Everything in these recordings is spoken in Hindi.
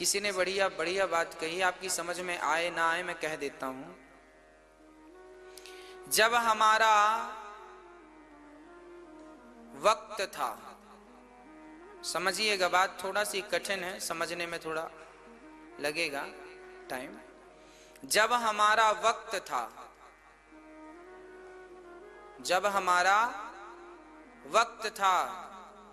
किसी ने बढ़िया बढ़िया बात कही, आपकी समझ में आए ना आए मैं कह देता हूं। जब हमारा वक्त था, समझिएगा बात थोड़ा सी कठिन है, समझने में थोड़ा लगेगा टाइम। जब हमारा वक्त था, जब हमारा वक्त था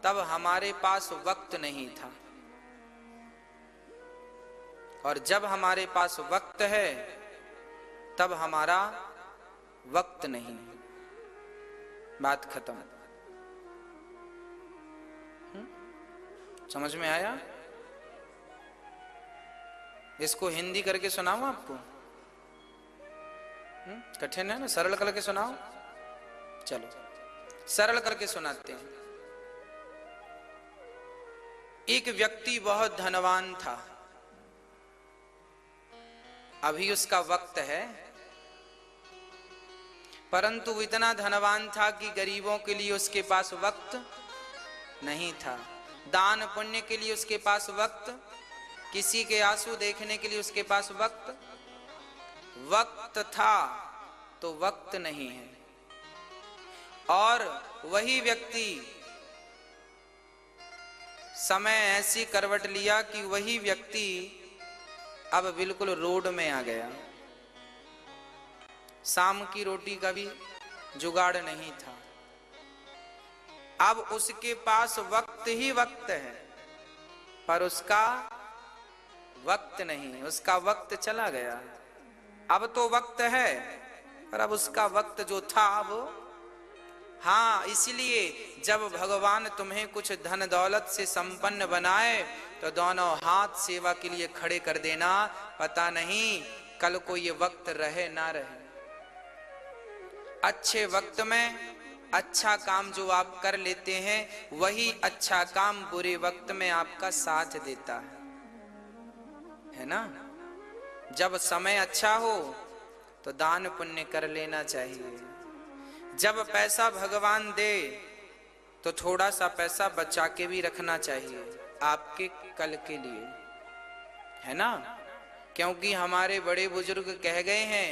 तब हमारे पास वक्त नहीं था, और जब हमारे पास वक्त है तब हमारा वक्त नहीं है। बात खत्म। समझ में आया? इसको हिंदी करके सुनाऊं आपको? कठिन है ना, सरल करके सुनाओ। चलो सरल करके सुनाते हैं। एक व्यक्ति बहुत धनवान था, अभी उसका वक्त है, परंतु वो इतना धनवान था कि गरीबों के लिए उसके पास वक्त नहीं था, दान पुण्य के लिए उसके पास वक्त, किसी के आंसू देखने के लिए उसके पास वक्त था तो वक्त नहीं है। और वही व्यक्ति समय ऐसी करवट लिया कि वही व्यक्ति अब बिल्कुल रोड में आ गया। शाम की रोटी का भी जुगाड़ नहीं था, अब उसके पास वक्त ही वक्त है पर उसका वक्त नहीं, उसका वक्त चला गया। अब तो वक्त है पर अब उसका वक्त जो था वो, हाँ, इसलिए जब भगवान तुम्हें कुछ धन दौलत से संपन्न बनाए तो दोनों हाथ सेवा के लिए खड़े कर देना, पता नहीं कल को ये वक्त रहे ना रहे। अच्छे वक्त में अच्छा काम जो आप कर लेते हैं वही अच्छा काम बुरे वक्त में आपका साथ देता है ना। जब समय अच्छा हो तो दान पुण्य कर लेना चाहिए, जब पैसा भगवान दे तो थोड़ा सा पैसा बचा के भी रखना चाहिए आपके कल के लिए, है ना। क्योंकि हमारे बड़े बुजुर्ग कह गए हैं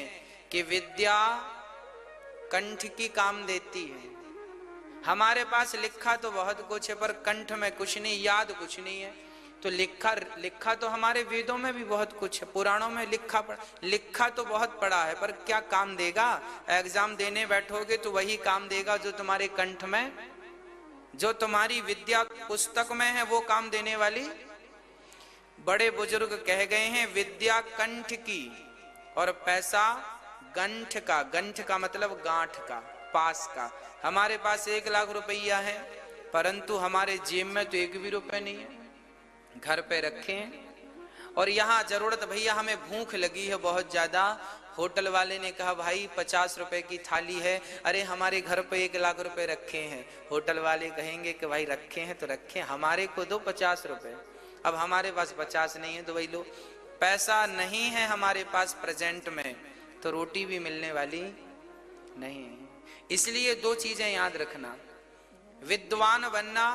कि विद्या कंठ की काम देती है। हमारे पास लिखा तो बहुत कुछ है पर कंठ में कुछ नहीं, याद कुछ नहीं है। तो लिखा तो हमारे वेदों में भी बहुत कुछ है, पुराणों में लिखा तो बहुत पड़ा है, पर क्या काम देगा? एग्जाम देने बैठोगे तो वही काम देगा जो तुम्हारे कंठ में, जो तुम्हारी विद्या पुस्तक में है वो काम देने वाली। बड़े बुजुर्ग कह गए हैं विद्या कंठ की और पैसा गंठ का। गंठ का मतलब गांठ का, पास का। हमारे पास 1 लाख रुपया है परंतु हमारे जेब में तो 1 भी रुपए नहीं है, घर पे रखे हैं। और यहाँ जरूरत, भैया हमें भूख लगी है बहुत ज्यादा, होटल वाले ने कहा भाई 50 रुपए की थाली है, अरे हमारे घर पे 1 लाख रुपए रखे हैं। होटल वाले कहेंगे कि भाई रखे हैं तो रखे, हमारे को दो 50 रुपए। अब हमारे पास 50 नहीं है तो भाई लो, पैसा नहीं है हमारे पास प्रेजेंट में तो रोटी भी मिलने वाली नहीं है। इसलिए 2 चीजें याद रखना, विद्वान बनना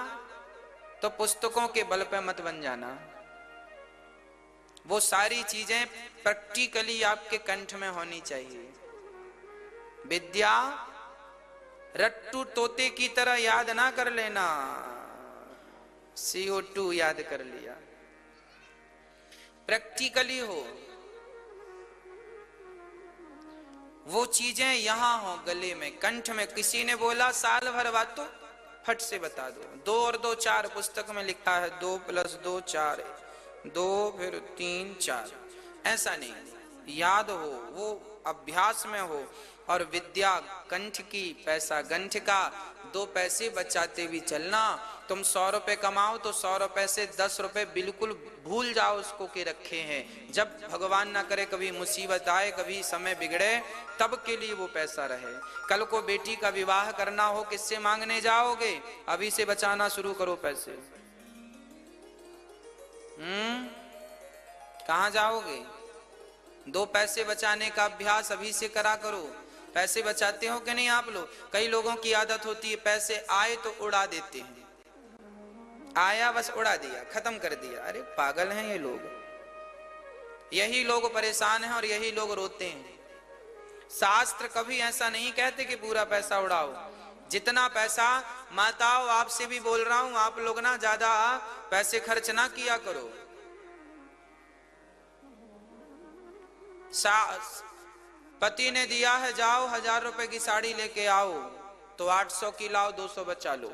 तो पुस्तकों के बल पे मत बन जाना, वो सारी चीजें प्रैक्टिकली आपके कंठ में होनी चाहिए। विद्या रट्टू तोते की तरह याद ना कर लेना, CO2 याद कर लिया, प्रैक्टिकली हो, वो चीजें यहां हो गले में, कंठ में। किसी ने बोला साल भर बात तो फट से बता दो, 2 और 2 4 पुस्तक में लिखा है 2 + 2 4, 2 फिर 3 4, ऐसा नहीं, याद हो, वो अभ्यास में हो। और विद्या कंठ की, पैसा गंठ का, 2 पैसे बचाते भी चलना। तुम 100 रुपए कमाओ तो 100 रुपए से 10 रुपए बिल्कुल भूल जाओ उसको के रखे हैं, जब भगवान ना करे कभी मुसीबत आए, कभी समय बिगड़े, तब के लिए वो पैसा रहे। कल को बेटी का विवाह करना हो, किससे मांगने जाओगे? अभी से बचाना शुरू करो पैसे। कहां जाओगे? 2 पैसे बचाने का अभ्यास अभी से करा करो। पैसे बचाते हो कि नहीं आप लोग? कई लोगों की आदत होती है पैसे आए तो उड़ा देते हैं, आया बस उड़ा दिया, खत्म कर दिया। अरे पागल हैं ये लोग, यही लोग परेशान हैं और यही लोग रोते हैं। शास्त्र कभी ऐसा नहीं कहते कि पूरा पैसा उड़ाओ। जितना पैसा, माताओं आपसे भी बोल रहा हूं, आप लोग ना ज्यादा पैसे खर्च ना किया करो। पति ने दिया है, जाओ 1000 रुपए की साड़ी लेके आओ, तो 800 की लाओ, 200 बचा लो।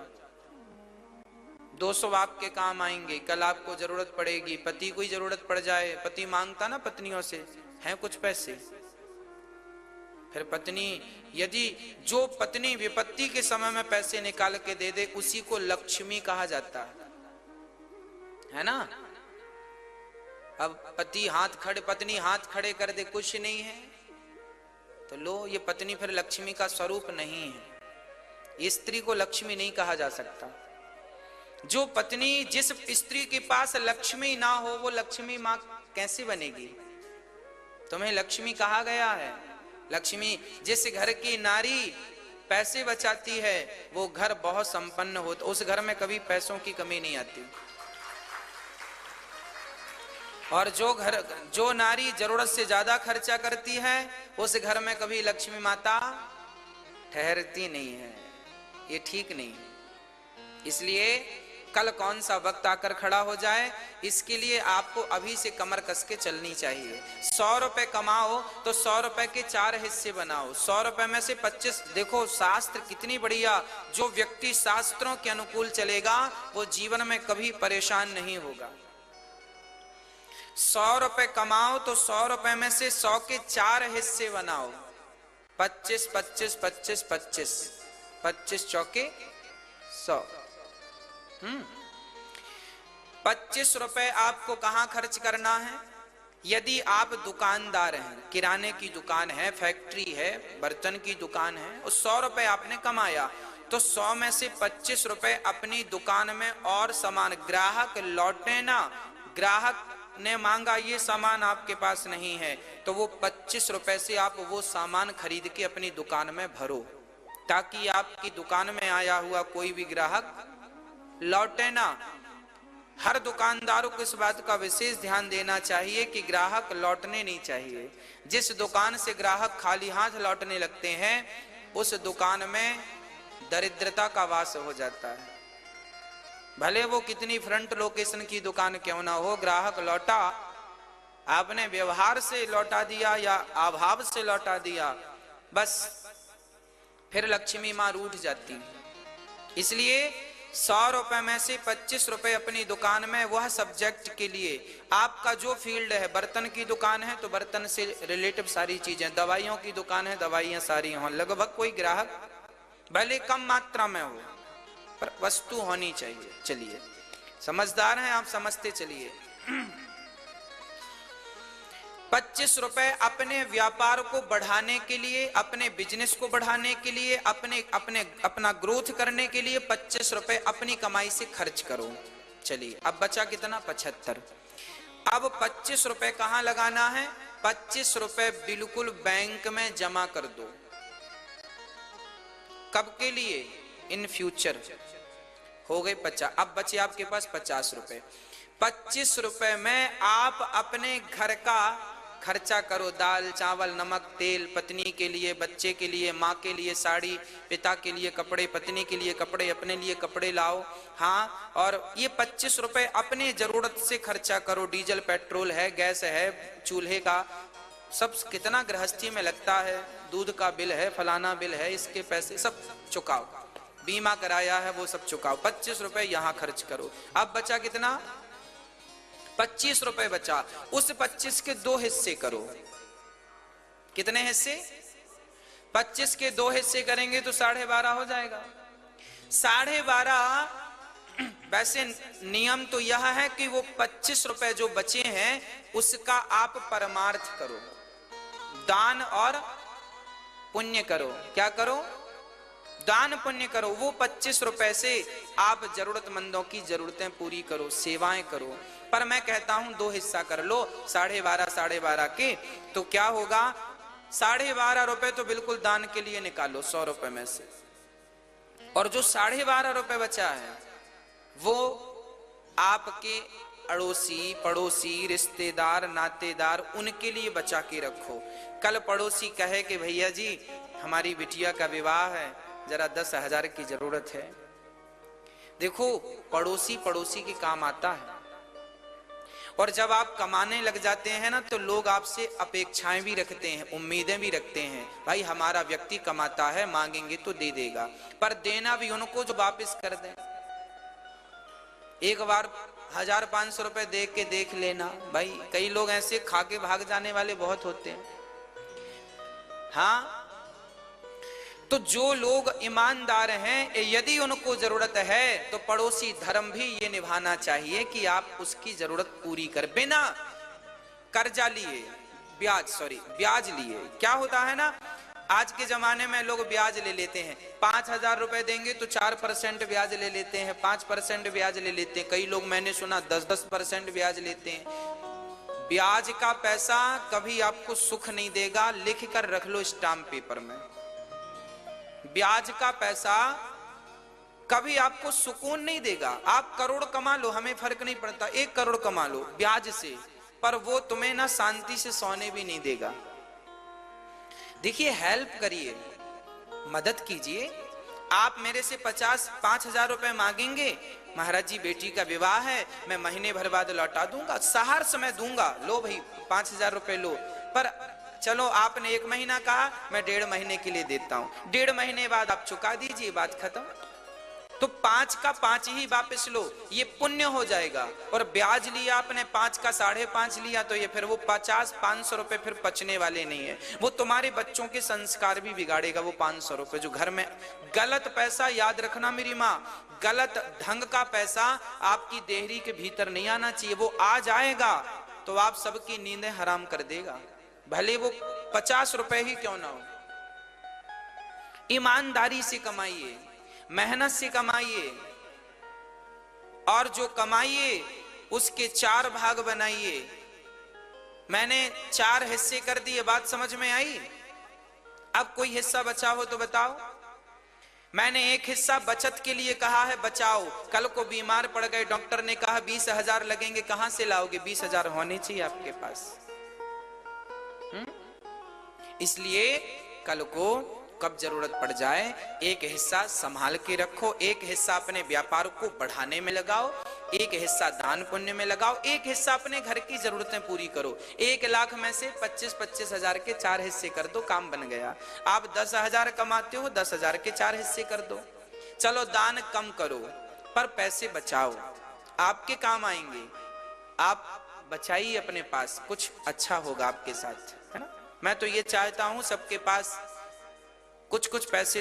200 आपके काम आएंगे, कल आपको जरूरत पड़ेगी, पति को ही जरूरत पड़ जाए। पति मांगता ना पत्नियों से, हैं कुछ पैसे, फिर पत्नी, यदि जो पत्नी विपत्ति के समय में पैसे निकाल के दे दे, उसी को लक्ष्मी कहा जाता है ना। अब पति पत्नी हाथ खड़े कर दे, कुछ नहीं है, तो लो, ये पत्नी फिर लक्ष्मी का स्वरूप नहीं है। स्त्री को लक्ष्मी नहीं कहा जा सकता। जो पत्नी, जिस स्त्री के पास लक्ष्मी ना हो, वो लक्ष्मी मां कैसे बनेगी? तुम्हें लक्ष्मी कहा गया है। लक्ष्मी, जिस घर की नारी पैसे बचाती है, वो घर बहुत संपन्न होता, उस घर में कभी पैसों की कमी नहीं आती। और जो नारी जरूरत से ज्यादा खर्चा करती है, उस घर में कभी लक्ष्मी माता ठहरती नहीं है। ये ठीक नहीं है। इसलिए कल कौन सा वक्त आकर खड़ा हो जाए, इसके लिए आपको अभी से कमर कस के चलनी चाहिए। 100 रुपए कमाओ तो 100 रुपए के 4 हिस्से बनाओ। 100 रुपए में से 25, देखो शास्त्र कितनी बढ़िया। जो व्यक्ति शास्त्रों के अनुकूल चलेगा, वो जीवन में कभी परेशान नहीं होगा। 100 रुपए कमाओ तो 100 रुपए में से 100 के 4 हिस्से बनाओ। 25 25 25 25 25 चौके 100। 25 रुपए आपको कहां खर्च करना है? यदि आप दुकानदार हैं, किराने की दुकान है, फैक्ट्री है, बर्तन की दुकान है, और 100 रुपए आपने कमाया, तो 100 में से 25 रुपए अपनी दुकान में और सामान, ग्राहक लौटे ना, ग्राहक ने मांगा ये सामान आपके पास नहीं है, तो वो 25 रुपए से आप वो सामान खरीद के अपनी दुकान में भरो, ताकि आपकी दुकान में आया हुआ कोई भी ग्राहक लौटे ना। हर दुकानदारों को इस बात का विशेष ध्यान देना चाहिए कि ग्राहक लौटने नहीं चाहिए। जिस दुकान से ग्राहक खाली हाथ लौटने लगते हैं, उस दुकान में दरिद्रता का वास हो जाता है। भले वो कितनी फ्रंट लोकेशन की दुकान क्यों ना हो, ग्राहक लौटा, आपने व्यवहार से लौटा दिया या अभाव से लौटा दिया, बस फिर लक्ष्मी मां रूठ जाती। इसलिए 100 रुपए में से 25 रुपए अपनी दुकान में, वह सब्जेक्ट के लिए, आपका जो फील्ड है, बर्तन की दुकान है तो बर्तन से रिलेटिव सारी चीजें, दवाइयों की दुकान है, दवाइयां सारी हों, लगभग कोई ग्राहक भले कम मात्रा में हो, पर वस्तु होनी चाहिए। चलिए, समझदार हैं आप, समझते चलिए। 25 रुपए अपने व्यापार को बढ़ाने के लिए, अपने बिजनेस को बढ़ाने के लिए, अपना ग्रोथ करने के लिए 25 रुपए अपनी कमाई से खर्च करो। चलिए, अब बचा कितना? 75। अब 25 रुपए कहां लगाना है? 25 रुपए बिल्कुल बैंक में जमा कर दो। कब के लिए? In future. हो गए 50। अब बचे आपके पास 50 रुपए। 25 रुपए में आप अपने घर का खर्चा करो, दाल चावल नमक तेल, पत्नी के लिए, बच्चे के लिए, माँ के लिए साड़ी, पिता के लिए कपड़े, पत्नी के लिए कपड़े, अपने लिए कपड़े लाओ। हाँ, और ये 25 रुपए अपने जरूरत से खर्चा करो। डीजल पेट्रोल है, गैस है, चूल्हे का सब कितना गृहस्थी में लगता है, दूध का बिल है, फलाना बिल है, इसके पैसे सब चुकाओ, बीमा कराया है वो सब चुकाओ। 25 रुपए यहां खर्च करो। अब बचा कितना? 25 रुपए बचा। उस 25 के 2 हिस्से करो। कितने हिस्से? 25 के 2 हिस्से करेंगे तो 12.5 हो जाएगा। 12.5। वैसे नियम तो यह है कि वो 25 रुपए जो बचे हैं उसका आप परमार्थ करो, दान और पुण्य करो। क्या करो? दान पुण्य करो। वो 25 रुपए से आप जरूरतमंदों की जरूरतें पूरी करो, सेवाएं करो। पर मैं कहता हूं 2 हिस्सा कर लो, 12.5 के। तो क्या होगा? 12.5 रुपए तो बिल्कुल दान के लिए निकालो 100 रुपए में से, और जो 12.5 रुपए बचा है वो आपके अड़ोसी पड़ोसी रिश्तेदार नातेदार उनके लिए बचा के रखो। कल पड़ोसी कहे कि भैया जी हमारी बिटिया का विवाह है, जरा 10,000 की जरूरत है। देखो पड़ोसी पड़ोसी के काम आता है, और जब आप कमाने लग जाते हैं ना तो लोग आपसे अपेक्षाएं भी रखते हैं, उम्मीदें भी रखते हैं। भाई हमारा व्यक्ति कमाता है, मांगेंगे तो दे देगा, पर देना भी उनको जो वापस कर दें। एक बार 1,000-500 रुपए दे के देख लेना। भाई कई लोग ऐसे खा के भाग जाने वाले बहुत होते हैं। हाँ, तो जो लोग ईमानदार हैं, यदि उनको जरूरत है तो पड़ोसी धर्म भी ये निभाना चाहिए कि आप उसकी जरूरत पूरी कर, बिना कर्जा लिए, ब्याज लिए। क्या होता है ना, आज के जमाने में लोग ब्याज ले लेते हैं। 5,000 रुपए देंगे तो 4% ब्याज ले लेते हैं, 5% ब्याज ले लेते हैं। कई लोग मैंने सुना 10% ब्याज लेते हैं। ब्याज का पैसा कभी आपको सुख नहीं देगा, लिख कर रख लो स्टाम्प पेपर में। ब्याज का पैसा कभी आपको सुकून नहीं देगा। आप करोड़ कमा लो, हमें फर्क नहीं पड़ता, 1 करोड़ कमा लो ब्याज से, पर वो तुम्हें ना शांति से सोने भी नहीं देगा। देखिए हेल्प करिए, मदद कीजिए। आप मेरे से 5,000 रुपए मांगेंगे, महाराज जी बेटी का विवाह है, मैं महीने भर बाद लौटा दूंगा, सहर्ष मैं दूंगा, लो भाई 5,000 रुपए लो। पर चलो आपने 1 महीना कहा, मैं 1.5 महीने के लिए देता हूं, 1.5 महीने बाद आप चुका दीजिए, बात खत्म। तो 5 का 5 ही वापस लो, ये पुण्य हो जाएगा। और ब्याज लिया आपने 5 का 5.5 लिया, तो ये फिर वो 50-500 रुपए फिर बचने वाले नहीं है। वो तुम्हारे बच्चों के संस्कार भी बिगाड़ेगा। वो 500 रुपए जो घर में गलत पैसा, याद रखना मेरी माँ, गलत ढंग का पैसा आपकी देहरी के भीतर नहीं आना चाहिए। वो आ जाएगा तो आप सबकी नींदें हराम कर देगा, भले वो 50 रुपए ही क्यों ना हो। ईमानदारी से कमाइए, मेहनत से कमाइए, और जो कमाइए उसके 4 भाग बनाइए। मैंने 4 हिस्से कर दिए, बात समझ में आई? अब कोई हिस्सा बचा हो तो बताओ। मैंने 1 हिस्सा बचत के लिए कहा है, बचाओ। कल को बीमार पड़ गए, डॉक्टर ने कहा 20,000 लगेंगे, कहां से लाओगे? 20,000 होने चाहिए आपके पास। इसलिए कल को कब जरूरत पड़ जाए, 1 हिस्सा संभाल के रखो, 1 हिस्सा अपने व्यापार को बढ़ाने में लगाओ, 1 हिस्सा दान पुण्य में लगाओ, 1 हिस्सा अपने घर की जरूरतें पूरी करो। 1 लाख में से 25-25 हजार के 4 हिस्से कर दो, काम बन गया। आप 10,000 कमाते हो, 10,000 के 4 हिस्से कर दो। चलो दान कम करो, पर पैसे बचाओ, आपके काम आएंगे। आप बचाइए अपने पास, कुछ अच्छा होगा आपके साथ, है ना। मैं तो ये चाहता हूं सबके पास कुछ कुछ पैसे